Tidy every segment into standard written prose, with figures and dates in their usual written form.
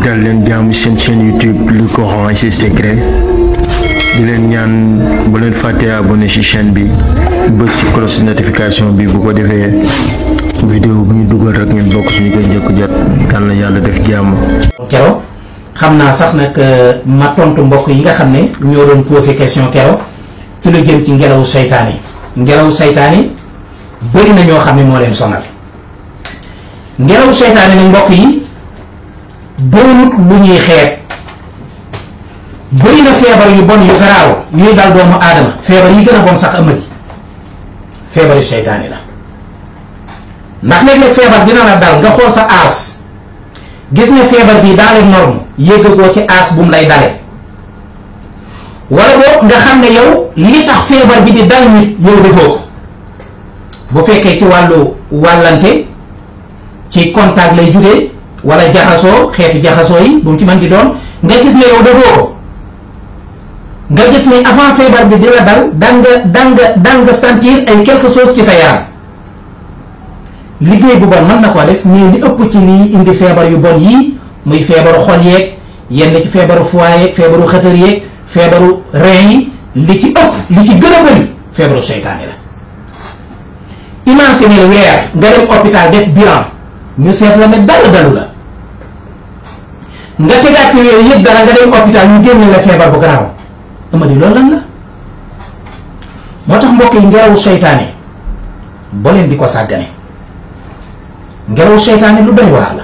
dal leen jaamu seen chaîne YouTube Le Coran et ses secrets di leen ñaan bu leen fàtte abonné ci chaîne bi bës ci cloche notification bi bu ko defee vidéo bu ñu dugal rek ngeen bokk ci ñu koy njëkk jot yal na yàlla def jàmm. kero xam naa sax nag ma tontu mbokk yi nga xam ne ñoo doon posé question kero ci lu jëm ci ngelawu seytaane bëri na ñoo xam ne moo leen sonal ngelawu seytaane nag mbokk yi doonut lu ñuy xeeb. bëri na feebar yu bon yu garaaw yuy dal doomu aadama feebar yi gën a bon sax amadi feebari seytaane la ndax léeg-léeg feebar dina la dal nga xool sa aas gis ne feebar bi daale norme yéggagoo ci aas bu mu lay dale wala boog nga xam ne yow li tax feebar bi di dal nit yow defoo ko bu fekkee ci wàllu wàllante ci contact lay jugee wala jaxasoo xeeti jaxasoo yi bu mu ci mën di doon nga gis ne yow defoo ko nga gis ne avant feebar bi di la dal nga sentir ay quelque chose ci sa yaram liggéey bu bon mën na ko def mais li ëpp ci lii indi feebar yu bon yii muy feebaru xol yeeg yenn ci feebaru foie yeeg feebaru xëtër yeeg feebaru rein yi li ci ëpp li ci gën a bëri feebaru seytaane la. imagine weer nga dem hôpital def bilan ñu seet la ne dalu la nga tegaat ci weer yëpp dara nga dem hôpital ñu génne la feebar bu garaaw ama di loolu lan la moo tax mbokk yi ngelawu seytaane boo leen di ko sàggane ngelawu seytaane lu doy waar la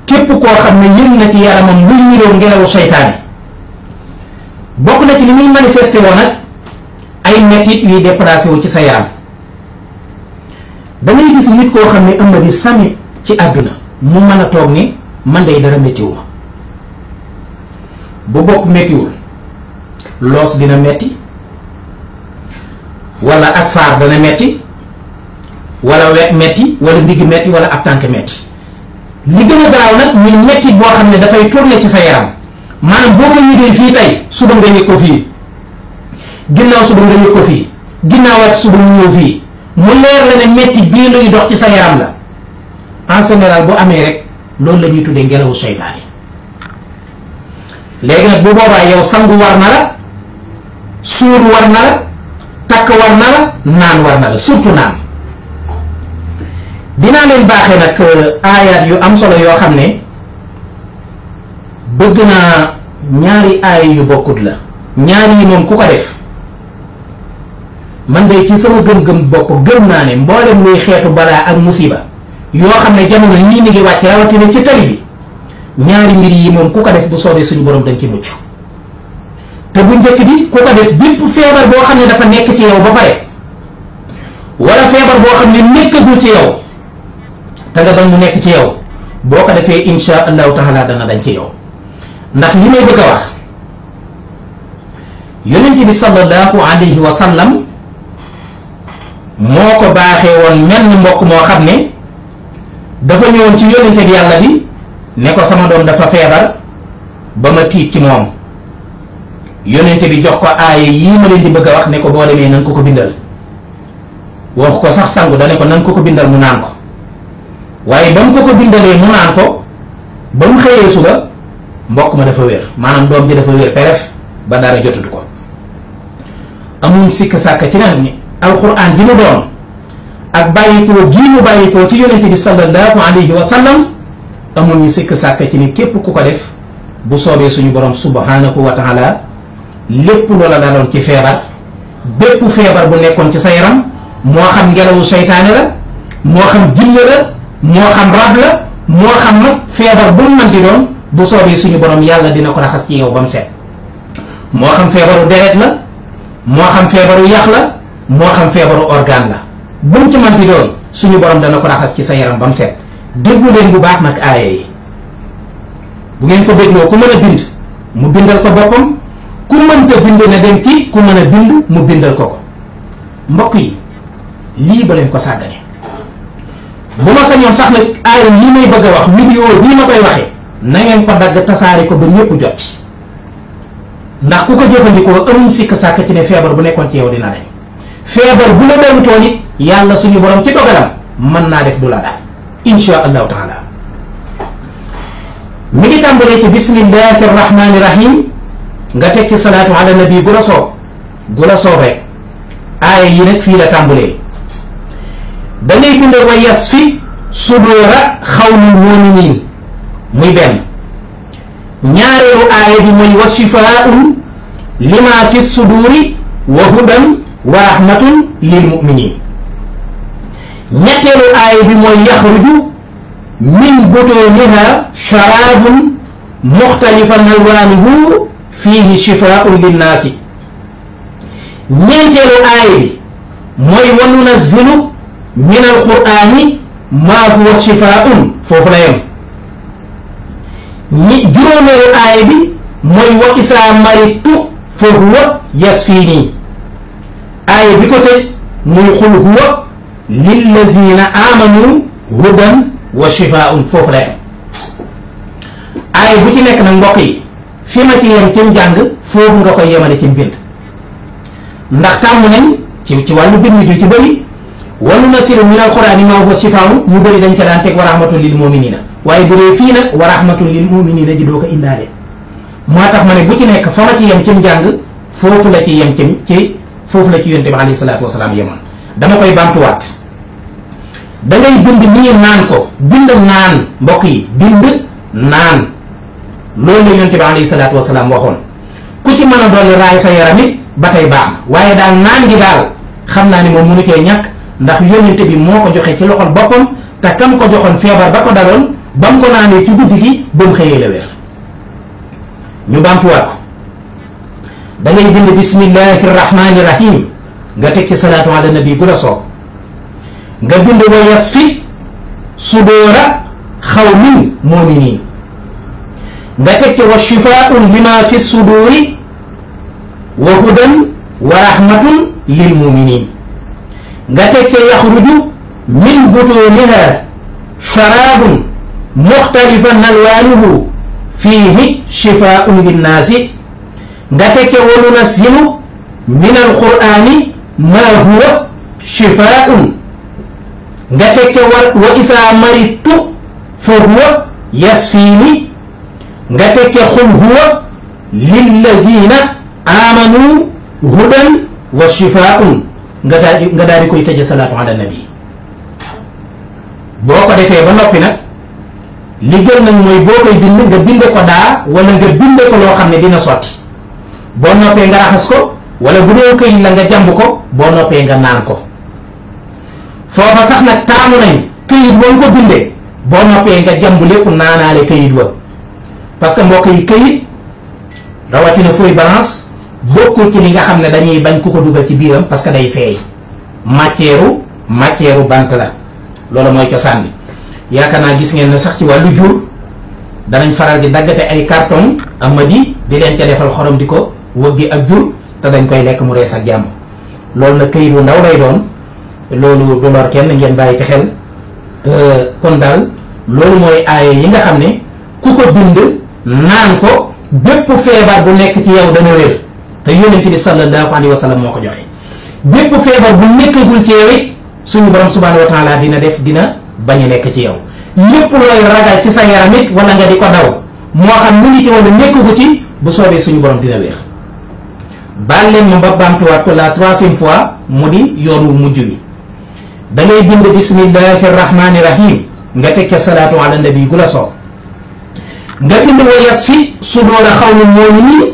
képp koo xam ne yëg na ci yaramam luy ñiroo ngelawu seytaane bokk na ci li muy manifesté woon ak ay mettit yuy déplacé wu ci sa yaram dangay gis nit koo xam ne ëmb di sami ci àdduna mu mën a toog ni man day dara méttiwu ma bu bopp méttiwul loos dina metti wala ak faar dana metti wala wet metti wala ndigg metti wala ab tànk metti li gën a garaaw nag muy metti boo xam ne dafay tourner ci sa yaram maanaam boo ko yëgee fii tey suba nga yëg ko fii ginnaaw suba nga yëg ko fii ginnaaw ak suba ñu ñëw fii mu leer la ne metti bii luy dox ci sa yaram la en général bu amee rek loolu la ñuy tuddee ngelawu seytaane léegi nag bu boobaa yow sangu war na la suur war na la takk war na la naan war na la surtout naan dinaa leen baaxee nag aayaat yu am solo yoo xam ne bëgg naa ñaari aaya yu bokkut la ñaari yi moom ku ko def man de ci sama gëm-gëm bopp gëm naa ne mboolem luy xeetu balaa ak musiba yoo xam ne jamono yii ni ngi wàcc rawatina ci tali bi ñaari mbir yi moom ku ko def bu soobee suñu borom dañ ci mucc te bu njëkk bi ku ko def bépp feebar boo xam ne dafa nekk ci yow ba pare wala feebar boo xam ne nekkagul ci yow te nga bañ mu nekk ci yow boo ko defee insha allahu taala dana dañ ci yow ndax li may bëgg a wax yonent bi sallallahu alayhi wa sallam moo ko baaxee woon menn mbokk moo xam ne dafa ñëwoon ci yonent bi yàlla bi ne ko sama doom dafa feebar ba ma tiit ci moom yonent bi jox ko aaya yii ma leen di bëgg a wax ne ko boo demee nanga ko bindal wax ko sax sangu da ne ko nanga ko bindal mu naan ko waaye ba mu ko bindalee mu naan ko ba mu xëyee suba mbokk ma dafa wér maanaam doom ji dafa wér peref ba dara jotutu ko amuñ sikk sàkk ci naan ni alxuraan ji mu doon ak bàyyikoo gii mu bàyyikoo ci yonent bi sallallahu alayhi wa sallam amuñu sikk sàkk ci ni képp ku ko def bu soobee suñu borom subhanahu wa taala lépp loola daloon ci feebar bépp feebar bu nekkoon ci sa yaram moo xam ngelawu seytaane la moo xam jinne la moo xam rab la moo xam nag feebar bu mu mën di doon bu soobee suñu borom yàlla dina ko raxas ci yow ba mu set moo xam feebaru deret la moo xam feebaru yax la moo xam feebaru organe la bu mu ci mën di doon suñu borom dana ko raxas ci sa yaram ba mu set déglu leen bu baax nag aaya yi bu ngeen ko dégloo ku mën a bind mu bindal ko boppam ku mënta bind na dem ci ku mën a bind mu bindal ko mbokk yi lii ba leen ko sàggane bu ma sañoon sax nag aaya yi may bëgg a wax vidéo bii ma koy waxee na ngeen ko dagg tasaare ko ba ñëpp jot ci ndax ku ko jëfandikoo amuñ sikk sàkk ci ne feebar bu nekkoon ci yow dina dañ feebar bu la dalutoon it yàlla suñu borom ci dogalam mën naa def du la daal insha allahu taala mi ngi tàmbalee ci bismillahi rahmani rahim nga teg ci salaatu ala nabi gu la soob rek aaya yi nag fii la tàmbalee. da ngay bind wa yasfi suduura xawlil mu'minin muy benn. ñaareelu aaya bi mooy wa shifaa'un lima fi suduuri wa hudan wa rahmatun lil mu'minin. ñetteelu aaya bi mooy yaxruju min butuniha sharaabun muxtalifan alwaanuhu fiihi shifaa'un linnaasi. ñeenteelu aaya bi mooy wa nunazzilu min alqur'ani maa huwa shifaa'un foofu la yem. juróomeelu aaya bi mooy wa isaa maritu fa huwa yasfiini. aaya bi ko tëj muy xul huwa lillazina amanu hudan wa shifaa'un foofu la yem. aaya bu ci nekk nag mbokk yi fi ma ci yem ci njàng foofu nga koy yemale ci mbind, ndax tàmm nañ ci wàllu bind ju ci bëri wa nunazzilu min alqur'ani maa huwa shifaa'un ñu bëri dañ ca daan teg wa rahmatun lil mu'minina, waaye bu dee fii nag wa rahmatun lil mu'minina ji doo ko indaale. moo tax ma ne bu ci nekk fa ma ci yem ci njàng foofu la ci yem ci foofu la ci yonent bi alayhi salaatu wasalaam yemoon. dama koy bamtuwaat, da ngay bind nii naan ko, bind naan mbokk yi, bind naan loolu la yonent bi alayhi salaatu wasalaam waxoon. ku ci mën a dolli raay sa yaram it ba tey baax na, waaye daal naan gi daal xam naa ni moom mënu cee ñàkk, ndax yonent bi moo ko joxe ci loxol boppam te kam ko joxoon feebar ba ko daloon ba mu ko naanee ci guddi gi ba mu xëyee la wér. ñu baamtuwaat ko, da ngay bind bismillahi rahmani rahim nga teg ci salaatu ala nabi gu la soob, nga bind wa yasfi sudoora xawmin mu'minin, nga teg ci wa shifaa'un lima fi suduri wa hudan wa rahmatun lil mu'minin, nga teg ci yaxruju min butuniha sharaabun muxtalifan alwaanuhu fiihi shifaa'un linnaasi, nga teg ci wa nunazzilu min alqur'ani maa huwa shifaa'un, nga teg ci wa isaa maritu fa huwa yasfiini, nga teg ci xul huwa lilladina amanu hudan wa shifaa'un nga daal di koy tëje salaatu ala nabi. boo ko defee ba noppi nag li gën nag mooy boo koy bind nga bind ko daa wala nga bind ko loo xam ne dina sotti. boo noppee nga raxas ko, wala bu dee këyit la nga jàmb ko, boo noppee nga naan ko. foofa sax nag taamu nañ këyit woon ko bindee boo noppee nga jàmb lépp naanaale këyit wa, parce que mbokk yi këyit rawatina feuille balance bokkul ci li nga xam ne dañuy bañ ku ko dugal ci biiram parce que day seey. matière bant la, loolu mooy cosaan bi. yaakaar naa gis ngeen ne sax ci wàllu jur danañ faral di daggate ay carton amadi di leen ca defal xorom di ko wëggi ak jur te dañ koy lekk mu rees ak jàmm. loolu nag këyit wu ndaw lay doon, loolu du lor kenn, ngeen bàyyi ci xel. kon daal loolu mooy aaya yi nga xam ne ku ko bind naan ko bépp feebar bu nekk ci yow dana wér, te yonent bi sallallahu alayhi wa sallam moo ko joxe. bépp feebar bu nekkagul ci yow it suñu borom subhanahu wa taala dina bañ a nekk ci yow. lépp looy ragal ci sa yaram it wala nga di ko daw moo xam mu ngi ci wala nekkagu ci, bu soobee suñu borom dina wér. baal leen ma ba baamtuwaat ko la 3e fois mu di yoon wu mujj wi. da ngay bind bismillahi rahmani rahim nga teg ca salaatu ala nabi gu la soob, nga bind wa yasfi sudoora xawlil mu'minin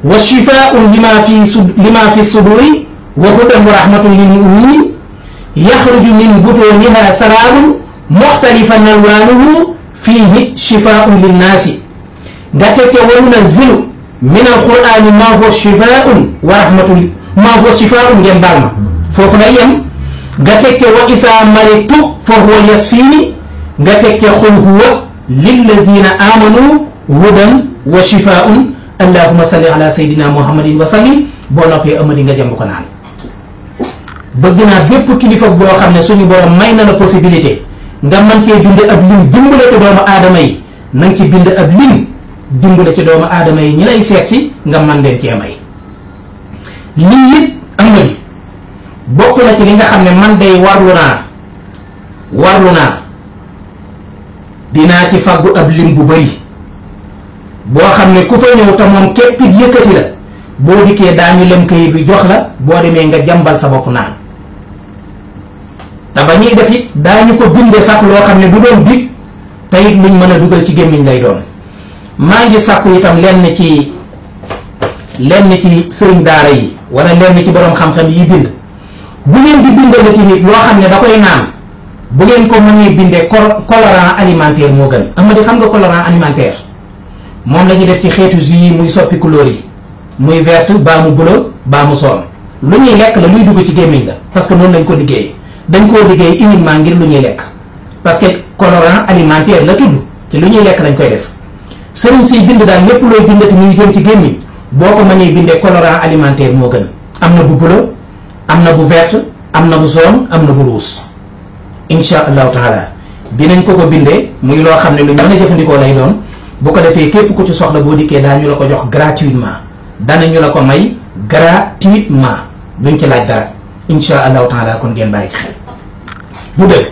wa shifaa'un lima fi suduri wa hudan wa rahmatun lil mu'minin, yaxruju min butuniha saraabun muxtalifan alwaanuhu fiihi shifaa'un linnaasi, nga teg ca wa nunazzilu min alqur'ani maa huwa shifaa'un wa rahmatun maa huwa shifaa'un ngeen baal ma foofu lay yem. nga teg ca wa isaa maritu fa huwa yasfiini, nga teg ca xul huwa lilladina amanu hudan wa shifaa'un allahumma salli ala sayyidina muhammadin wa sallim. boo noppee amadi nga jëmb ko naan. bëgg naa bépp kilifa boo xam ne suñu borom may na la possibilité nga mën cee bind ab lim dimbale ci doomu aadama yi, na nga ci bind ab lim dimbale ci doomu aadama yi ñi lay seet si nga mën leen cee may. lii it amadi bokk na ci li nga xam ne man day warlu naa dinaa ci faggu ab lim bu bari boo xam ne ku fa ñëw te moom képp it yëkkati la boo dikkee daañu lem kayit bi jox la boo demee nga jàmbal sa bopp naan te ba ñuy def it daañu ko binde sax loo xam ne du doon dig te it luñ mën a dugal ci gémmiñ lay doon. maa ngi sàkku itam lenn ci sëriñ daara yi wala lenn ci borom xam-xam yi bind bu ngeen di bindale ci nit loo xam ne da koy naan bu ngeen ko mënee bindee colorant alimentaire moo gën. ama di xam nga colorant alimentaire moom la ñuy def ci xeetu jus yi muy soppi couleur yi muy verte baa mu bleu baa mu son lu ñuy lekk la luy dugg ci gémmiñ la parce que noonu lañ ko liggéeyee dañ koo liggéey uniquement ngir lu ñuy lekk parce que colorant alimentaire la tudd te lu ñuy lekk lañ koy def sëriñ siy bind daal lépp looy bindati muy jëm ci gémmiñ boo ko mënee bindee colorant alimentaire moo gën. am na bu bleu am na bu verte am na bu jaune am na bu rouge insha allahu taala dinañ ko bindee muy loo xam ne lu ñu mën a jëfandikoo lay doon bu ko defee képp ku ci soxla boo dikkee daañu la ko jox gratuitement danañu la ko may gratuitement duñ ci laaj dara insha allahu taala kon ngeen bàyyi ci xel bu dëgg